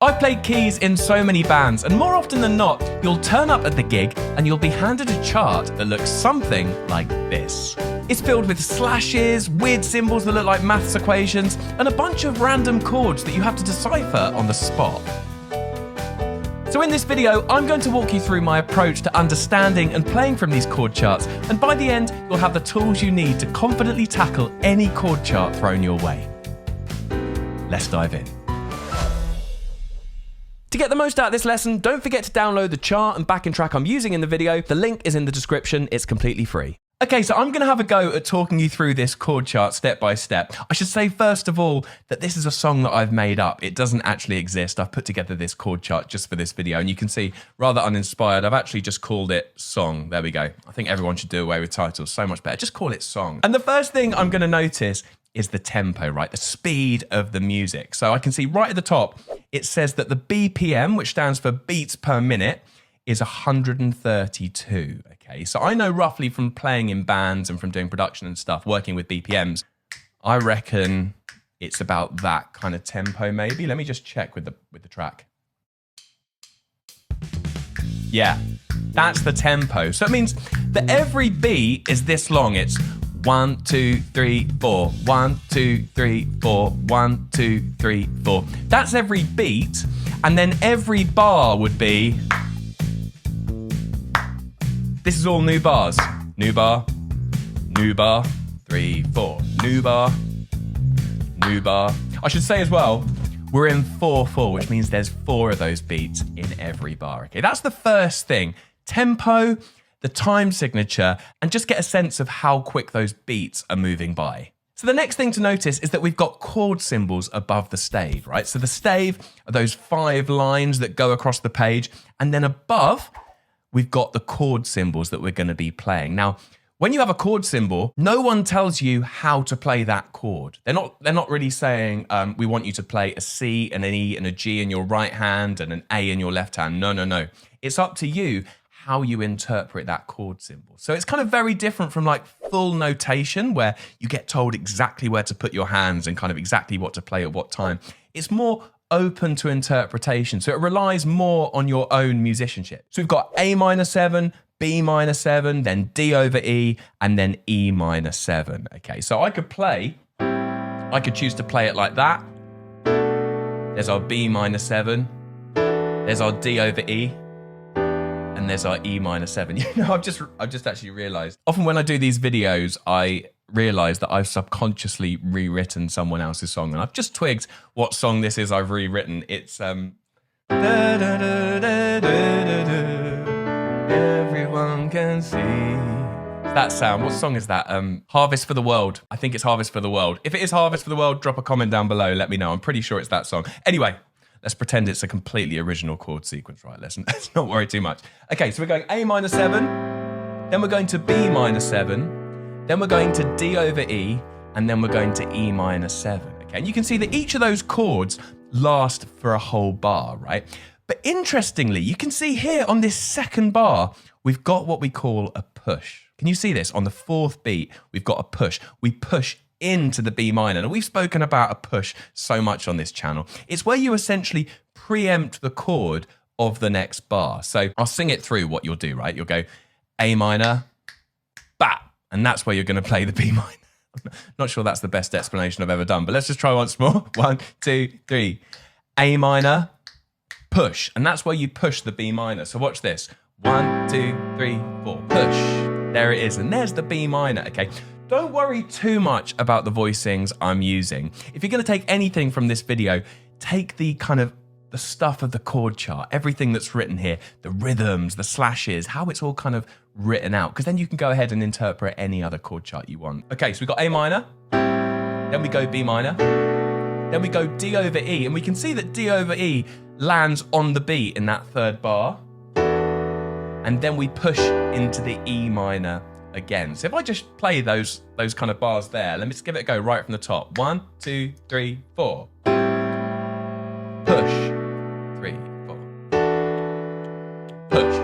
I've played keys in so many bands, and more often than not, you'll turn up at the gig and you'll be handed a chart that looks something like this. It's filled with slashes, weird symbols that look like maths equations, and a bunch of random chords that you have to decipher on the spot. So in this video, I'm going to walk you through my approach to understanding and playing from these chord charts, and by the end, you'll have the tools you need to confidently tackle any chord chart thrown your way. Let's dive in. To get the most out of this lesson, don't forget to download the chart and backing track I'm using in the video. The link is in the description. It's completely free. Okay, so I'm going to have a go at talking you through this chord chart step by step. I should say, first of all, that this is a song that I've made up. It doesn't actually exist. I've put together this chord chart just for this video, and you can see, rather uninspired, I've actually just called it Song. There we go. I think everyone should do away with titles. So much better. Just call it Song. And the first thing I'm going to notice is the tempo, right? The speed of the music. So I can see right at the top, it says that the BPM, which stands for beats per minute, is 132, okay? So I know roughly from playing in bands and from doing production and stuff, working with BPMs, I reckon it's about that kind of tempo maybe. Let me just check with the track. Yeah, that's the tempo. So it means that every beat is this long. It's 1, 2, 3, 4, 1, 2, 3, 4, 1, 2, 3, 4. That's every beat, and then every bar would be... This is all new bars. New bar, 3, 4. New bar. I should say as well, we're in 4/4, which means there's 4 of those beats in every bar. Okay, that's the first thing. Tempo, the time signature, and just get a sense of how quick those beats are moving by. So the next thing to notice is that we've got chord symbols above the stave, right? So the stave are those 5 lines that go across the page, and then above, we've got the chord symbols that we're going to be playing. Now, when you have a chord symbol, no one tells you how to play that chord. They're not really saying, we want you to play a C and an E and a G in your right hand and an A in your left hand. No. It's up to you how you interpret that chord symbol. So it's kind of very different from like full notation where you get told exactly where to put your hands and kind of exactly what to play at what time. It's more open to interpretation. So it relies more on your own musicianship. So we've got A minor 7, B minor 7, then D over E, and then E minor 7. Okay, so I could choose to play it like that. There's our B minor 7, there's our D over E, and there's our E minor 7. You know, I've just actually realized, often when I do these videos, I realize that I've subconsciously rewritten someone else's song, and I've just twigged what song this is I've rewritten. It's everyone can see. That sound, what song is that? Harvest for the World. I think it's Harvest for the World. If it is Harvest for the World, drop a comment down below, let me know. I'm pretty sure it's that song. Anyway, let's pretend it's a completely original chord sequence, right? Let's not worry too much. Okay, so we're going A minor 7, then we're going to B minor 7, then we're going to D over E, and then we're going to E minor 7. Okay, and you can see that each of those chords last for a whole bar, right? But interestingly, you can see here on this second bar, we've got what we call a push. Can you see this? On the 4th beat, we've got a push. We push into the B minor. And we've spoken about a push so much on this channel. It's where you essentially preempt the chord of the next bar. So I'll sing it through what you'll do, right? You'll go A minor, bap, and that's where you're going to play the B minor. Not sure that's the best explanation I've ever done, but let's just try once more. 1, 2, 3. A minor, push, and that's where you push the B minor. So watch this. 1, 2, 3, 4, push. There it is, and there's the B minor, okay? Don't worry too much about the voicings I'm using. If you're going to take anything from this video, take the kind of the stuff of the chord chart, everything that's written here, the rhythms, the slashes, how it's all kind of written out, because then you can go ahead and interpret any other chord chart you want. Okay, so we've got A minor, then we go B minor, then we go D over E, and we can see that D over E lands on the beat in that 3rd bar, and then we push into the E minor again. So if I just play those kind of bars there, let me just give it a go right from the top. 1, 2, 3, 4. Push, 3, 4. Push.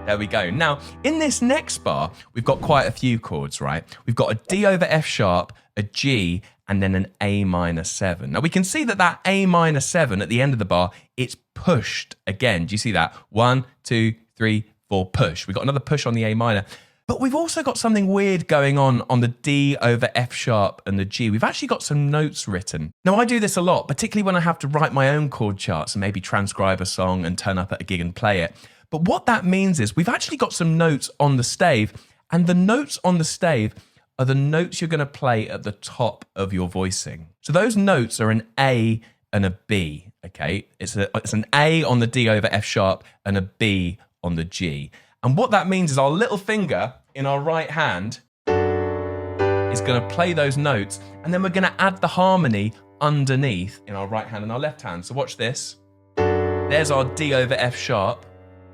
There we go. Now, in this next bar, we've got quite a few chords, right? We've got a D over F sharp, a G, and then an A minor 7. Now we can see that that A minor 7 at the end of the bar, it's pushed again. Do you see that? 1, 2, 3, 4, push. We've got another push on the A minor. But we've also got something weird going on the D over F sharp and the G. We've actually got some notes written. Now I do this a lot, particularly when I have to write my own chord charts and maybe transcribe a song and turn up at a gig and play it. But what that means is we've actually got some notes on the stave, and the notes on the stave are the notes you're going to play at the top of your voicing. So those notes are an A and a B, okay? It's an A on the D over F sharp and a B on the G. And what that means is our little finger in our right hand is going to play those notes, and then we're going to add the harmony underneath in our right hand and our left hand. So watch this. There's our D over F sharp,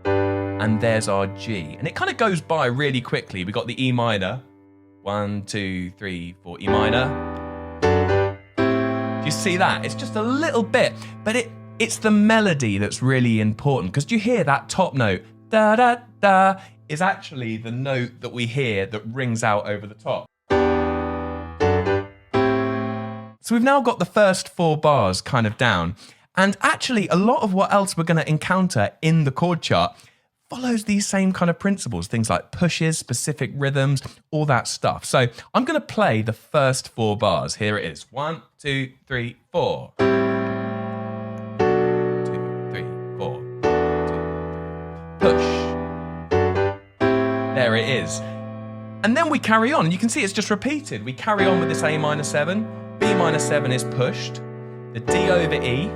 and there's our G. And it kind of goes by really quickly. We got the E minor. 1, 2, 3, 4, E minor. Do you see that? It's just a little bit, but it's the melody that's really important, because do you hear that top note? Da, da, da, is actually the note that we hear that rings out over the top. So we've now got the first 4 bars kind of down. And actually, a lot of what else we're going to encounter in the chord chart follows these same kind of principles, things like pushes, specific rhythms, all that stuff. So I'm going to play the first 4 bars. Here it is. 1, 2, 3, 4. 2, 3, 4. 2, 3. Push. There it is. And then we carry on, and you can see it's just repeated. We carry on with this A minor 7. B minor 7 is pushed. The D over E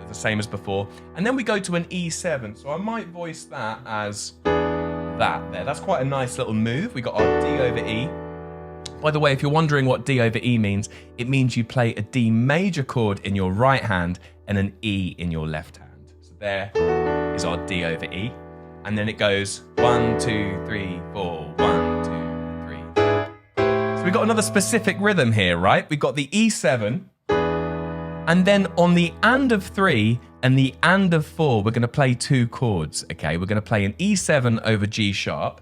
the same as before, and then we go to an E7, so I might voice that as that there. That's quite a nice little move. We got our D over E. By the way, if you're wondering what D over E means, it means you play a D major chord in your right hand and an E in your left hand. So there is our D over E, and then it goes 1, 2, 3, 4, 1, 2, 3. So we've got another specific rhythm here, right? We've got the E7, and then on the and of 3 and the and of 4, we're going to play 2 chords, okay? We're going to play an E7 over G sharp.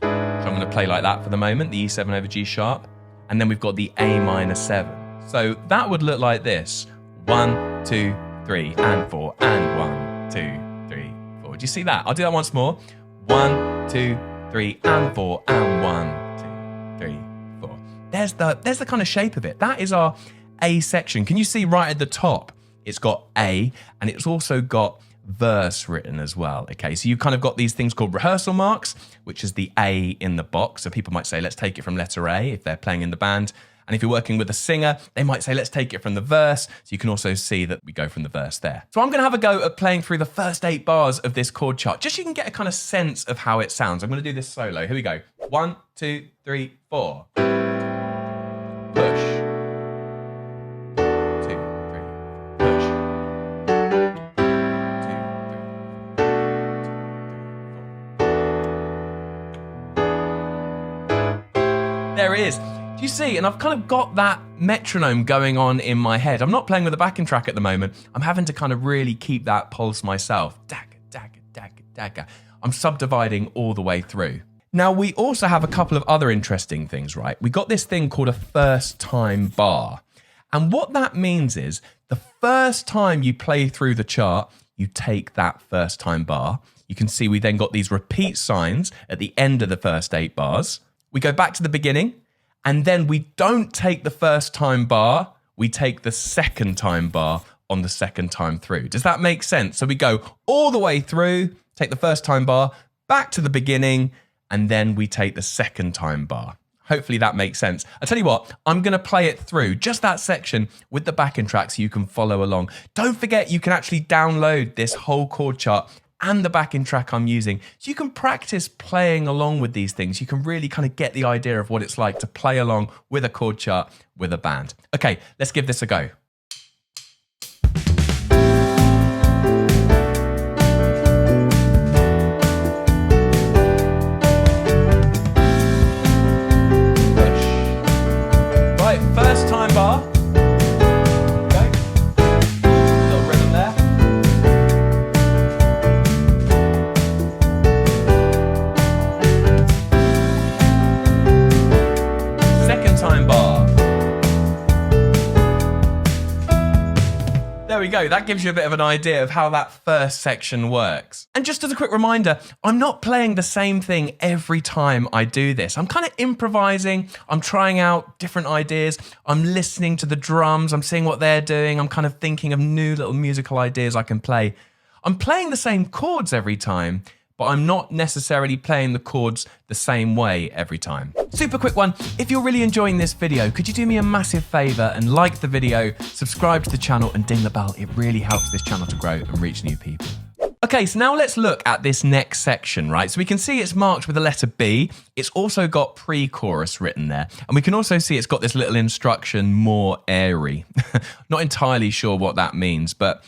So I'm going to play like that for the moment, the E7 over G sharp. And then we've got the A minor 7. So that would look like this. 1, 2, 3, and 4, and 1, 2, 3, 4. Do you see that? I'll do that once more. 1, 2, 3, and 4, and 1, 2, 3, 4. There's the kind of shape of it. That is our A section. Can you see right at the top? It's got A, and it's also got verse written as well. Okay, so you've kind of got these things called rehearsal marks, which is the A in the box. So people might say, let's take it from letter A if they're playing in the band. And if you're working with a singer, they might say, let's take it from the verse. So you can also see that we go from the verse there. So I'm going to have a go at playing through the first 8 bars of this chord chart, just so you can get a kind of sense of how it sounds. I'm going to do this solo. Here we go. 1, 2, 3, 4. Push. There it is. Do you see? And I've kind of got that metronome going on in my head. I'm not playing with a backing track at the moment. I'm having to kind of really keep that pulse myself. Dagger, dagger, dagger, dagger. I'm subdividing all the way through. Now, we also have a couple of other interesting things, right? We got this thing called a first time bar. And what that means is the first time you play through the chart, you take that first time bar. You can see we then got these repeat signs at the end of the first 8 bars. We go back to the beginning, and then we don't take the first time bar, we take the second time bar on the second time through. Does that make sense? So we go all the way through, take the first time bar, back to the beginning, and then we take the second time bar. Hopefully that makes sense. I tell you what, I'm going to play it through, just that section with the backing track so you can follow along. Don't forget you can actually download this whole chord chart and the backing track I'm using, so you can practice playing along with these things. You can really kind of get the idea of what it's like to play along with a chord chart with a band. Okay, let's give this a go. Push. Right, first time bar. we go. That gives you a bit of an idea of how that first section works. And just as a quick reminder, I'm not playing the same thing every time I do this. I'm kind of improvising. I'm trying out different ideas. I'm listening to the drums. I'm seeing what they're doing. I'm kind of thinking of new little musical ideas I can play. I'm playing the same chords every time, but I'm not necessarily playing the chords the same way every time. Super quick one, if you're really enjoying this video, could you do me a massive favor and like the video, subscribe to the channel and ding the bell? It really helps this channel to grow and reach new people. Okay, so now let's look at this next section, right? So we can see it's marked with the letter B. It's also got pre-chorus written there. And we can also see it's got this little instruction, more airy. Not entirely sure what that means, but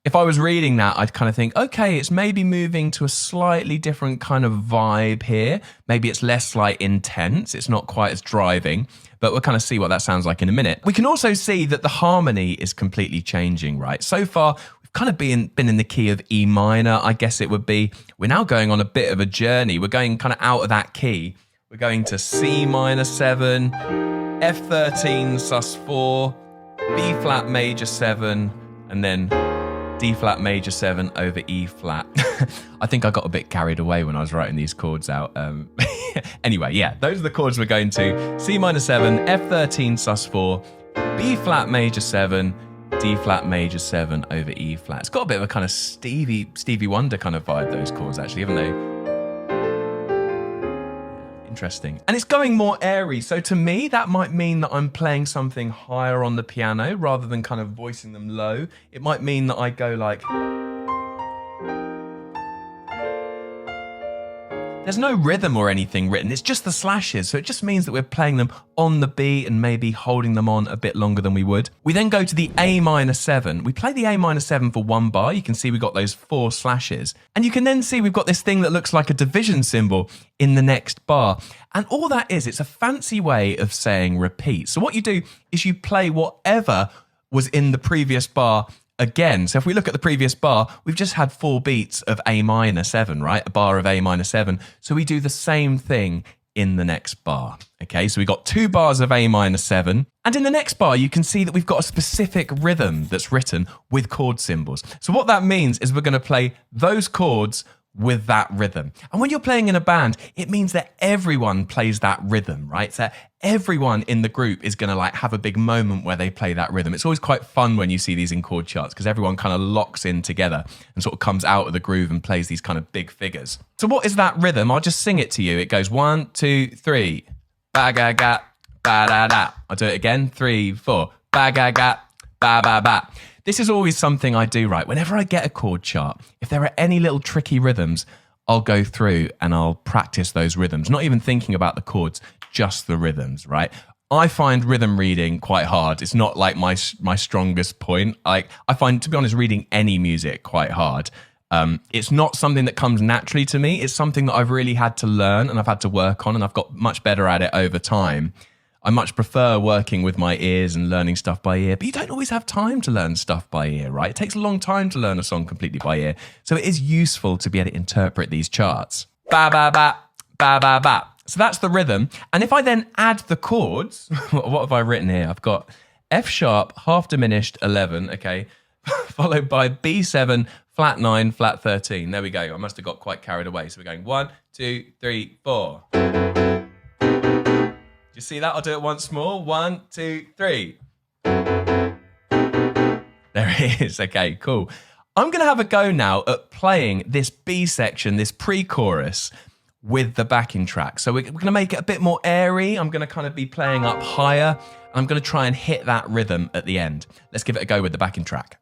if I was reading that, I'd kind of think, okay, it's maybe moving to a slightly different kind of vibe here. Maybe it's less like intense. It's not quite as driving, but we'll kind of see what that sounds like in a minute. We can also see that the harmony is completely changing, right? So far, we've kind of been in the key of E minor, I guess it would be. We're now going on a bit of a journey. We're going kind of out of that key. We're going to C minor 7, F13 sus4, B flat major 7, and then D flat major 7 over E flat. I think I got a bit carried away when I was writing these chords out. Anyway, yeah, those are the chords we're going to. C minor 7, F13 sus4, B flat major 7, D flat major 7 over E flat. It's got a bit of a kind of Stevie Wonder kind of vibe, those chords actually, haven't they? Interesting. And it's going more airy. So to me, that might mean that I'm playing something higher on the piano rather than kind of voicing them low. It might mean that I go like... There's no rhythm or anything written. It's just the slashes. So it just means that we're playing them on the beat and maybe holding them on a bit longer than we would. We then go to the A minor 7. We play the A minor 7 for 1 bar. You can see we've got those 4 slashes. And you can then see we've got this thing that looks like a division symbol in the next bar. And all that is, it's a fancy way of saying repeat. So what you do is you play whatever was in the previous bar again. So if we look at the previous bar, we've just had 4 beats of A minor 7, right? A bar of A minor 7. So we do the same thing in the next bar. Okay, so we got 2 bars of A minor 7. And in the next bar, you can see that we've got a specific rhythm that's written with chord symbols. So what that means is we're going to play those chords with that rhythm. And when you're playing in a band, it means that everyone plays that rhythm, right? So everyone in the group is going to like have a big moment where they play that rhythm. It's always quite fun when you see these in chord charts because everyone kind of locks in together and sort of comes out of the groove and plays these kind of big figures. So what is that rhythm? I'll just sing it to you. It goes 1, 2, 3, ba ga ga, ba da da. I'll do it again. 3, 4, ba ga ga, ba ba ba. This is always something I do, right? Whenever I get a chord chart, if there are any little tricky rhythms, I'll go through and I'll practice those rhythms, not even thinking about the chords, just the rhythms, right? I find rhythm reading quite hard. It's not like my strongest point. I find, to be honest, reading any music quite hard. It's not something that comes naturally to me. It's something that I've really had to learn and I've had to work on, and I've got much better at it over time. I much prefer working with my ears and learning stuff by ear, but you don't always have time to learn stuff by ear, right? It takes a long time to learn a song completely by ear. So it is useful to be able to interpret these charts. Ba, ba, ba, ba, ba, ba. So that's the rhythm. And if I then add the chords, what have I written here? I've got F sharp, half diminished, 11, okay, followed by B7, flat 9, flat 13. There we go. I must have got quite carried away. So we're going 1, 2, 3, 4. Do you see that? I'll do it once more. 1, 2, 3. There it is. Okay, cool. I'm going to have a go now at playing this B section, this pre-chorus, with the backing track. So we're going to make it a bit more airy. I'm going to kind of be playing up higher. And I'm going to try and hit that rhythm at the end. Let's give it a go with the backing track.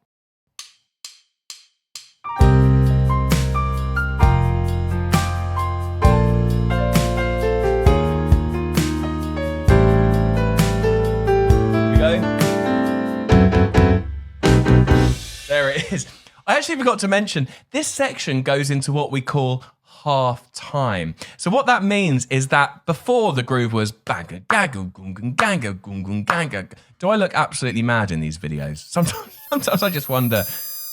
There it is. I actually forgot to mention, this section goes into what we call half time. So what that means is that before the groove was banga gaga gung ganga gung ganga. Do I look absolutely mad in these videos? Sometimes I just wonder.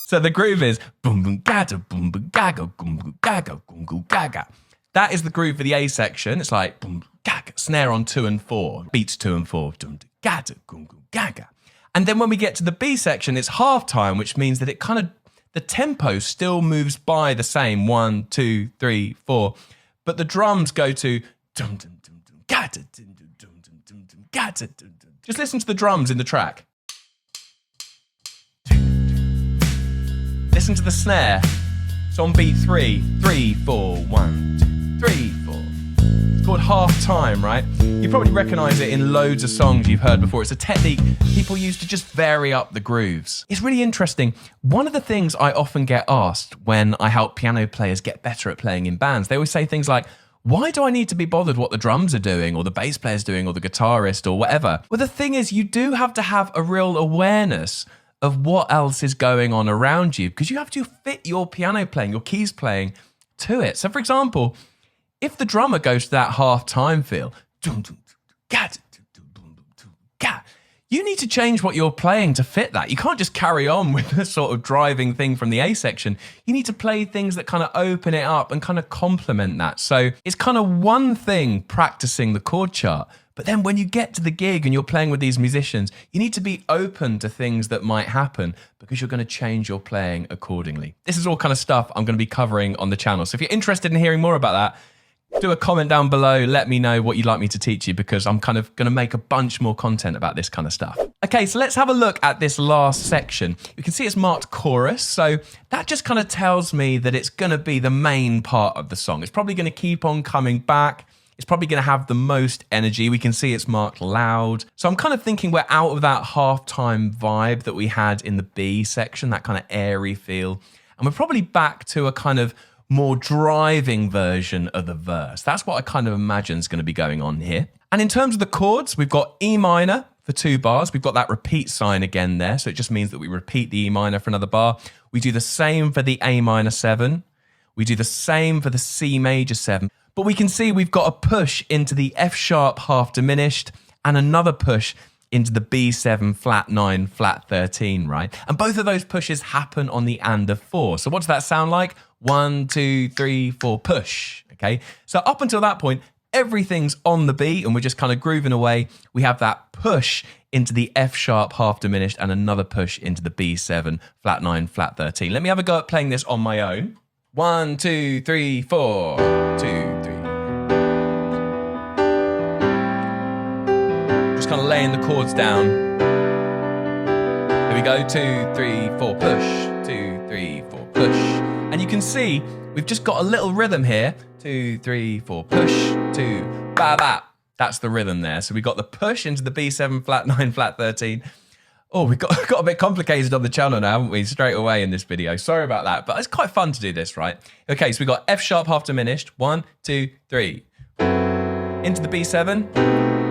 So the groove is boom boom gaga boom boom gaga boom gaga gung gaga. That is the groove for the A section. It's like boom gaga, snare on 2 and 4, beats 2 and 4, dum gaga gung gaga. And then when we get to the B section, it's half time, which means that it kind of, the tempo still moves by the same 1, 2, 3, 4, but the drums go to dum dum dum dum ga dum dum dum dum dum dum ga dum dum dum. Just listen to the drums in the track. Listen to the snare. It's on beat 3, 3, 4, 1, 2, 3, 4. It's called half time, right? You probably recognize it in loads of songs you've heard before. It's a technique people use to just vary up the grooves. It's really interesting. One of the things I often get asked when I help piano players get better at playing in bands, they always say things like, why do I need to be bothered what the drums are doing or the bass player's doing or the guitarist or whatever? Well, the thing is, you do have to have a real awareness of what else is going on around you, because you have to fit your piano playing, your keys playing to it. So for example, if the drummer goes to that half time feel, you need to change what you're playing to fit that. You can't just carry on with the sort of driving thing from the A section. You need to play things that kind of open it up and kind of complement that. So it's kind of one thing practicing the chord chart, but then when you get to the gig and you're playing with these musicians, you need to be open to things that might happen because you're going to change your playing accordingly. This is all kind of stuff I'm going to be covering on the channel. So if you're interested in hearing more about that, do a comment down below, let me know what you'd like me to teach you, because I'm kind of going to make a bunch more content about this kind of stuff. Okay, so let's have a look at this last section. You can see it's marked chorus, so that just kind of tells me that it's going to be the main part of the song. It's probably going to keep on coming back. It's probably going to have the most energy. We can see it's marked loud. So I'm kind of thinking we're out of that halftime vibe that we had in the B section, that kind of airy feel. And we're probably back to a kind of more driving version of the verse. That's what I kind of imagine is going to be going on here. And in terms of the chords, we've got E minor for 2 bars. We've got that repeat sign again there. So it just means that we repeat the E minor for another bar. We do the same for the A minor 7. We do the same for the C major 7. But we can see we've got a push into the F sharp half diminished and another push into the B7 flat 9 flat 13, right? And both of those pushes happen on the and of 4. So what does that sound like? 1, 2, 3, 4, push, okay? So up until that point, everything's on the beat and we're just kind of grooving away. We have that push into the F sharp half diminished and another push into the B7 flat 9 flat 13. Let me have a go at playing this on my own. 1, 2, 3, 4, 2, 3. Just kind of laying the chords down. Here we go, 2, 3, 4, push, 2, 3, 4, push. And you can see we've just got a little rhythm here. 2, 3, 4, push, 2, ba ba. That's the rhythm there. So we got the push into the B7 flat 9 flat 13. Oh, we got a bit complicated on the channel now, haven't we? Straight away in this video. Sorry about that, but it's quite fun to do this, right? Okay, so we got F sharp half diminished. 1, 2, 3. Into the B7.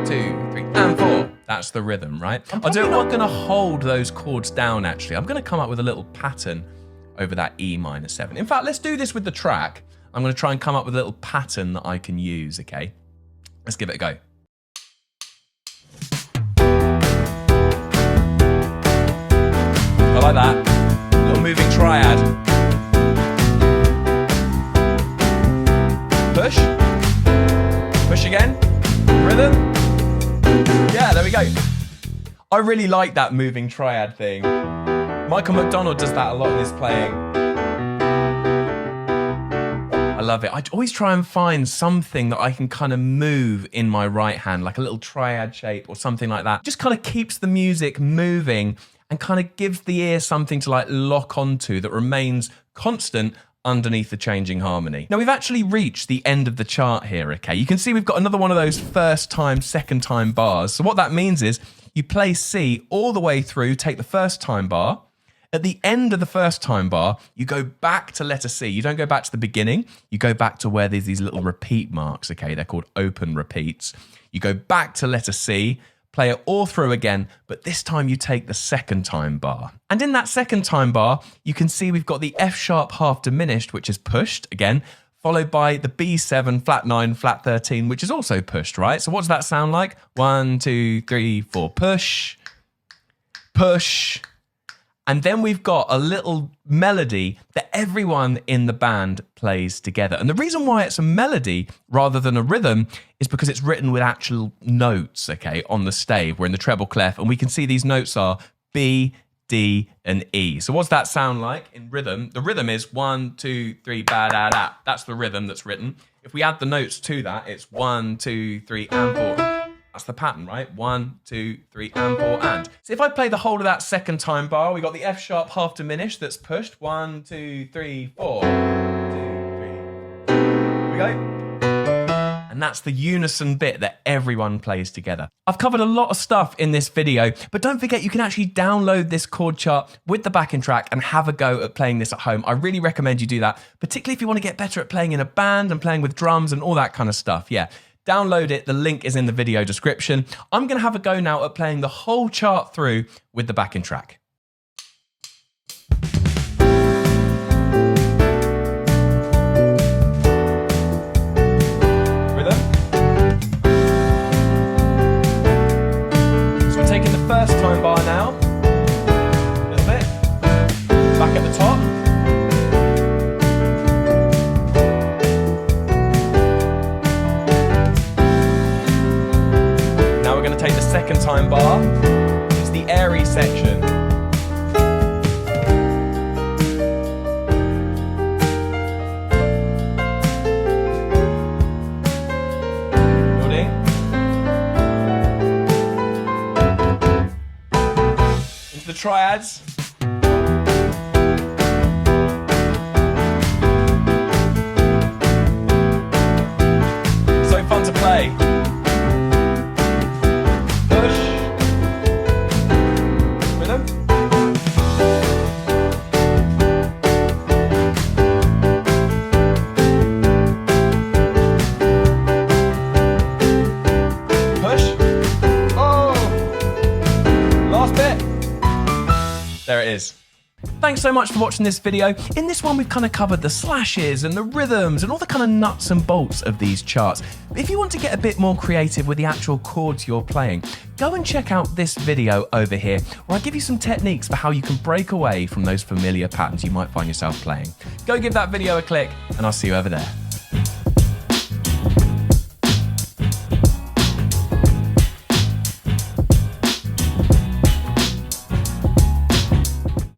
2, 3, and 4. That's the rhythm, right? I'm not going to hold those chords down, actually. I'm going to come up with a little pattern over that E minor 7. In fact, let's do this with the track. I'm going to try and come up with a little pattern that I can use, okay? Let's give it a go. I like that. Little moving triad. Push. Push again. Rhythm. Yeah, there we go. I really like that moving triad thing. Michael McDonald does that a lot in his playing. I love it. I always try and find something that I can kind of move in my right hand, like a little triad shape or something like that. Just kind of keeps the music moving and kind of gives the ear something to like lock onto that remains constant underneath the changing harmony. Now we've actually reached the end of the chart here, okay? You can see we've got another one of those first time, second time bars. So what that means is you play C all the way through, take the first time bar. At the end of the first time bar, you go back to letter C. You don't go back to the beginning. You go back to where there's these little repeat marks, okay? They're called open repeats. You go back to letter C, play it all through again, but this time you take the second time bar. And in that second time bar, you can see we've got the F sharp half diminished, which is pushed again, followed by the B7 flat 9 flat 13, which is also pushed, right? So what does that sound like? 1, 2, 3, 4, push, push. And then we've got a little melody that everyone in the band plays together. And the reason why it's a melody rather than a rhythm is because it's written with actual notes, okay, on the stave. We're in the treble clef, and we can see these notes are B, D, and E. So what's that sound like in rhythm? The rhythm is 1, 2, 3, ba da da. That's the rhythm that's written. If we add the notes to that, it's 1, 2, 3, and 4. That's the pattern, right? 1, 2, 3, and 4, and. So if I play the whole of that second time bar, we got the F sharp half diminished that's pushed. 1, 2, 3, 4. 1, 2, 3. Here we go. And that's the unison bit that everyone plays together. I've covered a lot of stuff in this video, but don't forget you can actually download this chord chart with the backing track and have a go at playing this at home. I really recommend you do that, particularly if you want to get better at playing in a band and playing with drums and all that kind of stuff. Yeah, download it. The link is in the video description. I'm going to have a go now at playing the whole chart through with the backing track. First time bar now, a little bit, back at the top. Now we're going to take the second time bar, it's the airy section. The triads. So fun to play. Push. Rhythm. Push. Oh. Last bit. There it is. Thanks so much for watching this video. In this one, we've kind of covered the slashes and the rhythms and all the kind of nuts and bolts of these charts. But if you want to get a bit more creative with the actual chords you're playing, go and check out this video over here, where I give you some techniques for how you can break away from those familiar patterns you might find yourself playing. Go give that video a click, and I'll see you over there.